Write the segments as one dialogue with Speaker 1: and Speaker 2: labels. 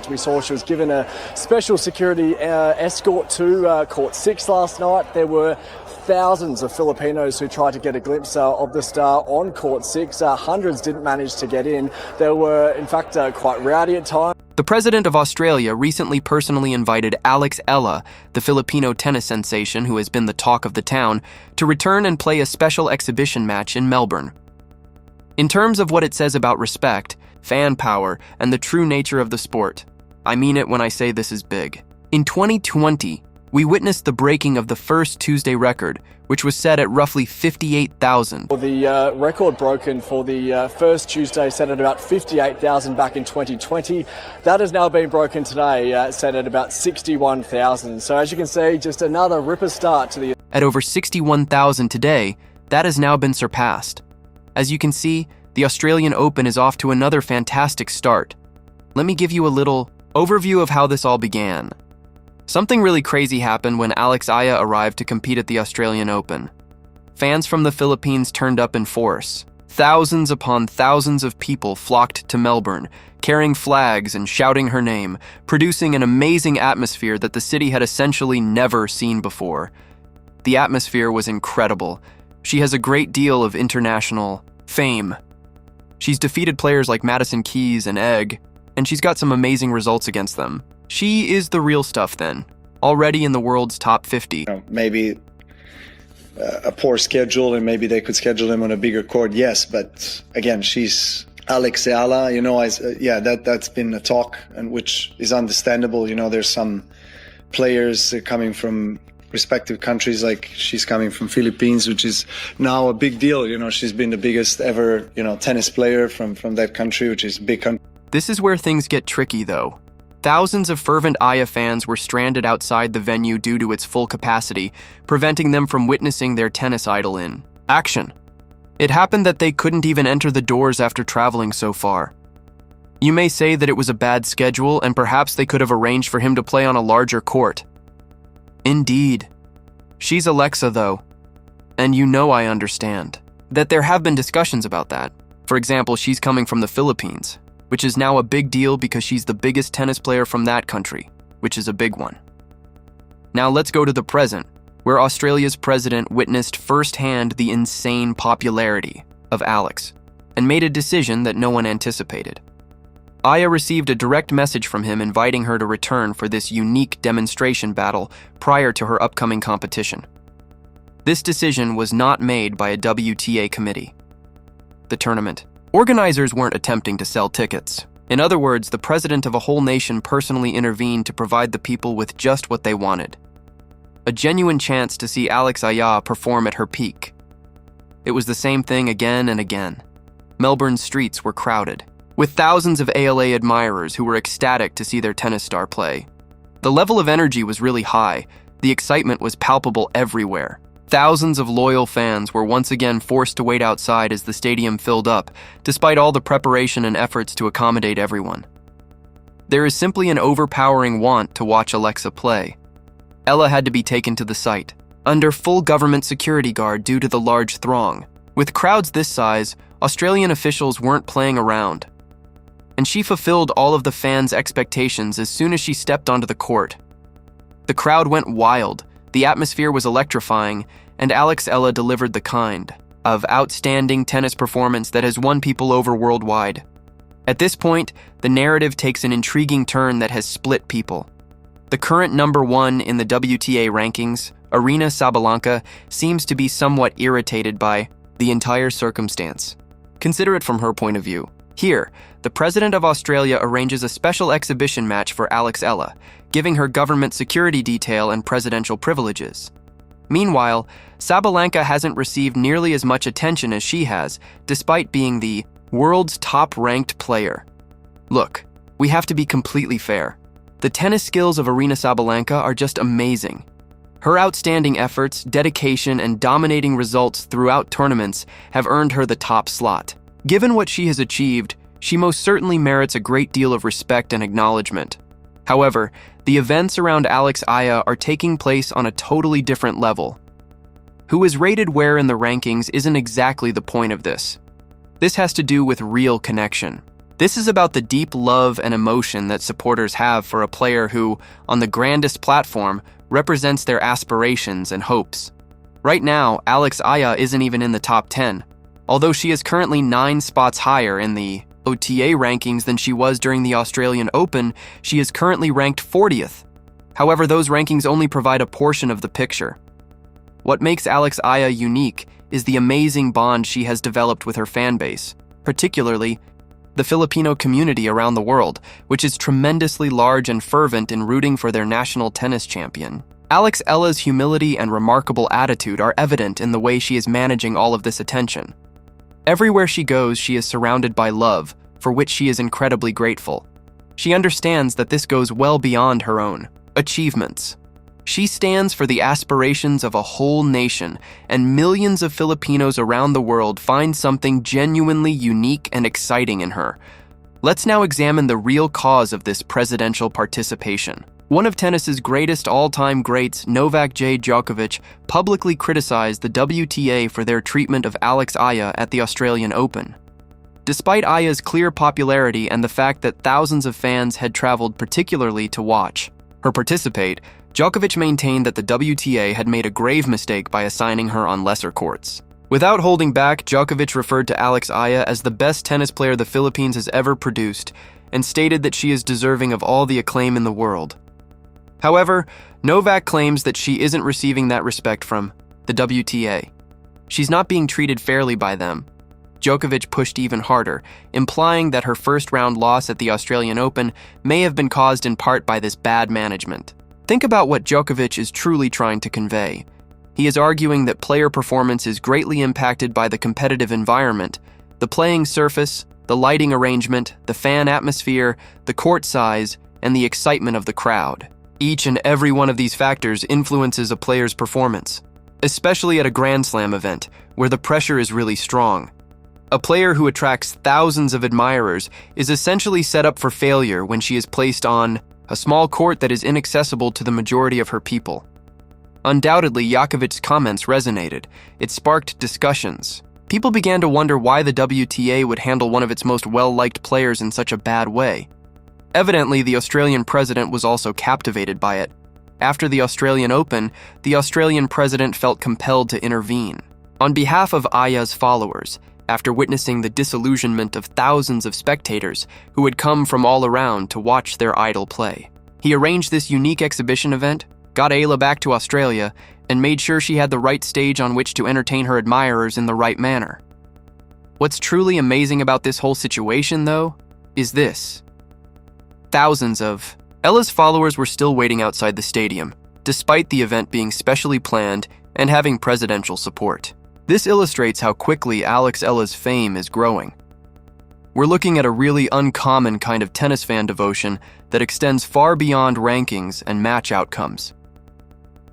Speaker 1: We saw she was given a special security escort to Court 6 last night. There were thousands of Filipinos who tried to get a glimpse of the star on Court 6. Hundreds didn't manage to get in. They were, in fact, quite rowdy at times.
Speaker 2: The president of Australia recently personally invited Alex Eala, the Filipino tennis sensation who has been the talk of the town, to return and play a special exhibition match in Melbourne. In terms of what it says about respect, fan power, and the true nature of the sport, I mean it when I say this is big. In 2020, we witnessed the breaking of the first Tuesday record, which was set at roughly 58,000.
Speaker 1: The record broken for the first Tuesday set at about 58,000 back in 2020. That has now been broken today, set at about 61,000. So as you can see, just another ripper start to the...
Speaker 2: At over 61,000 today, that has now been surpassed. As you can see, the Australian Open is off to another fantastic start. Let me give you a little overview of how this all began. Something really crazy happened when Alex Eala arrived to compete at the Australian Open. Fans from the Philippines turned up in force. Thousands upon thousands of people flocked to Melbourne, carrying flags and shouting her name, producing an amazing atmosphere that the city had essentially never seen before. The atmosphere was incredible. She has a great deal of international fame. She's defeated players like Madison Keys and Egg, and she's got some amazing results against them. She is the real stuff then, already in the world's top 50.
Speaker 3: Maybe a poor schedule and maybe they could schedule him on a bigger court, yes, but again, she's Alex Eala, that's been a talk, and which is understandable. There's some players coming from respective countries, like she's coming from Philippines, which is now a big deal. She's been the biggest ever, tennis player from that country, which is a big country.
Speaker 2: This is where things get tricky though. Thousands of fervent Eala fans were stranded outside the venue due to its full capacity, preventing them from witnessing their tennis idol in action. It happened that they couldn't even enter the doors after traveling so far. You may say that it was a bad schedule and perhaps they could have arranged for him to play on a larger court. Indeed. She's Alexa though, and I understand that there have been discussions about that. For example, she's coming from the Philippines, which is now a big deal because she's the biggest tennis player from that country, which is a big one. Now let's go to the present, where Australia's president witnessed firsthand the insane popularity of Alex and made a decision that no one anticipated. Eala received a direct message from him inviting her to return for this unique demonstration battle prior to her upcoming competition. This decision was not made by a WTA committee. The tournament organizers weren't attempting to sell tickets. In other words, the president of a whole nation personally intervened to provide the people with just what they wanted. A genuine chance to see Alex Eala perform at her peak. It was the same thing again and again. Melbourne's streets were crowded, with thousands of Eala admirers who were ecstatic to see their tennis star play. The level of energy was really high. The excitement was palpable everywhere. Thousands of loyal fans were once again forced to wait outside as the stadium filled up, despite all the preparation and efforts to accommodate everyone. There is simply an overpowering want to watch Alexa play. Eala had to be taken to the site, under full government security guard due to the large throng. With crowds this size, Australian officials weren't playing around. And she fulfilled all of the fans' expectations as soon as she stepped onto the court. The crowd went wild. The atmosphere was electrifying, and Alex Eala delivered the kind of outstanding tennis performance that has won people over worldwide. At this point, the narrative takes an intriguing turn that has split people. The current number one in the WTA rankings, Aryna Sabalenka, seems to be somewhat irritated by the entire circumstance. Consider it from her point of view. Here, the president of Australia arranges a special exhibition match for Alex Eala, giving her government security detail and presidential privileges. Meanwhile, Sabalenka hasn't received nearly as much attention as she has, despite being the world's top-ranked player. Look, we have to be completely fair. The tennis skills of Aryna Sabalenka are just amazing. Her outstanding efforts, dedication, and dominating results throughout tournaments have earned her the top slot. Given what she has achieved, she most certainly merits a great deal of respect and acknowledgement. However, the events around Alex Eala are taking place on a totally different level. Who is rated where in the rankings isn't exactly the point of this. This has to do with real connection. This is about the deep love and emotion that supporters have for a player who, on the grandest platform, represents their aspirations and hopes. Right now, Alex Eala isn't even in the top 10, although she is currently 9 spots higher in the OTA rankings than she was during the Australian Open. She is currently ranked 40th. However, those rankings only provide a portion of the picture. What makes Alex Eala unique is the amazing bond she has developed with her fan base, particularly the Filipino community around the world, which is tremendously large and fervent in rooting for their national tennis champion. Alex Eala's humility and remarkable attitude are evident in the way she is managing all of this attention. Everywhere she goes, she is surrounded by love, for which she is incredibly grateful. She understands that this goes well beyond her own achievements. She stands for the aspirations of a whole nation, and millions of Filipinos around the world find something genuinely unique and exciting in her. Let's now examine the real cause of this presidential participation. One of tennis's greatest all-time greats, Novak Djokovic, publicly criticized the WTA for their treatment of Alex Eala at the Australian Open. Despite Aya's clear popularity and the fact that thousands of fans had traveled particularly to watch her participate, Djokovic maintained that the WTA had made a grave mistake by assigning her on lesser courts. Without holding back, Djokovic referred to Alex Eala as the best tennis player the Philippines has ever produced and stated that she is deserving of all the acclaim in the world. However, Novak claims that she isn't receiving that respect from the WTA. She's not being treated fairly by them. Djokovic pushed even harder, implying that her first-round loss at the Australian Open may have been caused in part by this bad management. Think about what Djokovic is truly trying to convey. He is arguing that player performance is greatly impacted by the competitive environment, the playing surface, the lighting arrangement, the fan atmosphere, the court size, and the excitement of the crowd. Each and every one of these factors influences a player's performance, especially at a Grand Slam event, where the pressure is really strong. A player who attracts thousands of admirers is essentially set up for failure when she is placed on a small court that is inaccessible to the majority of her people. Undoubtedly, Djokovic's comments resonated. It sparked discussions. People began to wonder why the WTA would handle one of its most well-liked players in such a bad way. Evidently, the Australian president was also captivated by it. After the Australian Open, the Australian president felt compelled to intervene. On behalf of Aya's followers, after witnessing the disillusionment of thousands of spectators who had come from all around to watch their idol play, he arranged this unique exhibition event, got Eala back to Australia, and made sure she had the right stage on which to entertain her admirers in the right manner. What's truly amazing about this whole situation, though, is this. Thousands of Eala's followers were still waiting outside the stadium, despite the event being specially planned and having presidential support. This illustrates how quickly Alex Eala's fame is growing. We're looking at a really uncommon kind of tennis fan devotion that extends far beyond rankings and match outcomes.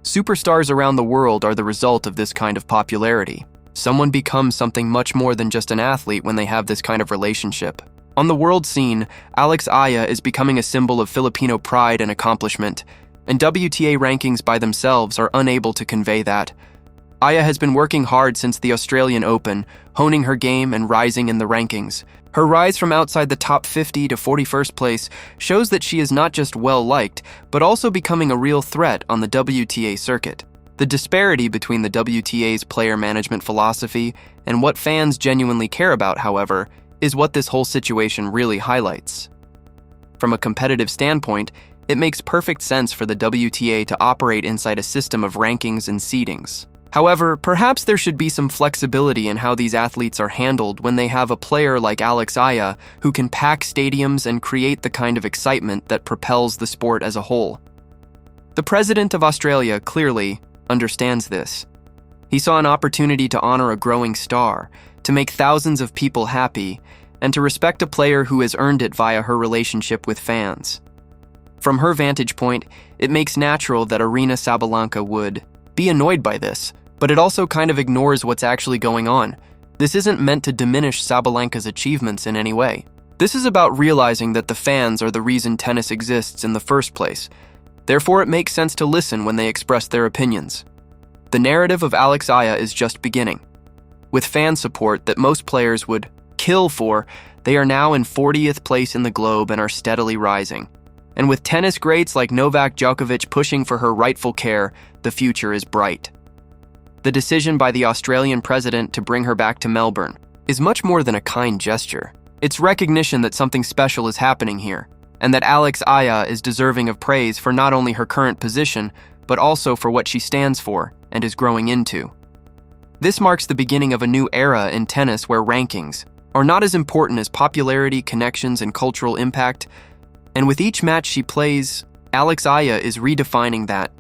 Speaker 2: Superstars around the world are the result of this kind of popularity. Someone becomes something much more than just an athlete when they have this kind of relationship. On the world scene, Alex Eala is becoming a symbol of Filipino pride and accomplishment, and WTA rankings by themselves are unable to convey that. Eala has been working hard since the Australian Open, honing her game and rising in the rankings. Her rise from outside the top 50 to 41st place shows that she is not just well-liked, but also becoming a real threat on the WTA circuit. The disparity between the WTA's player management philosophy and what fans genuinely care about, however, is what this whole situation really highlights. From a competitive standpoint, it makes perfect sense for the WTA to operate inside a system of rankings and seedings. However, perhaps there should be some flexibility in how these athletes are handled when they have a player like Alex Eala who can pack stadiums and create the kind of excitement that propels the sport as a whole. The President of Australia clearly understands this. He saw an opportunity to honor a growing star, to make thousands of people happy, and to respect a player who has earned it via her relationship with fans. From her vantage point, it makes natural that Aryna Sabalenka would be annoyed by this, but it also kind of ignores what's actually going on. This isn't meant to diminish Sabalenka's achievements in any way. This is about realizing that the fans are the reason tennis exists in the first place. Therefore, it makes sense to listen when they express their opinions. The narrative of Alex Eala is just beginning. With fan support that most players would kill for, they are now in 40th place in the globe and are steadily rising. And with tennis greats like Novak Djokovic pushing for her rightful care, the future is bright. The decision by the Australian president to bring her back to Melbourne is much more than a kind gesture. It's recognition that something special is happening here, and that Alex Eala is deserving of praise for not only her current position, but also for what she stands for and is growing into. This marks the beginning of a new era in tennis where rankings are not as important as popularity, connections, and cultural impact. And with each match she plays, Alex Eala is redefining that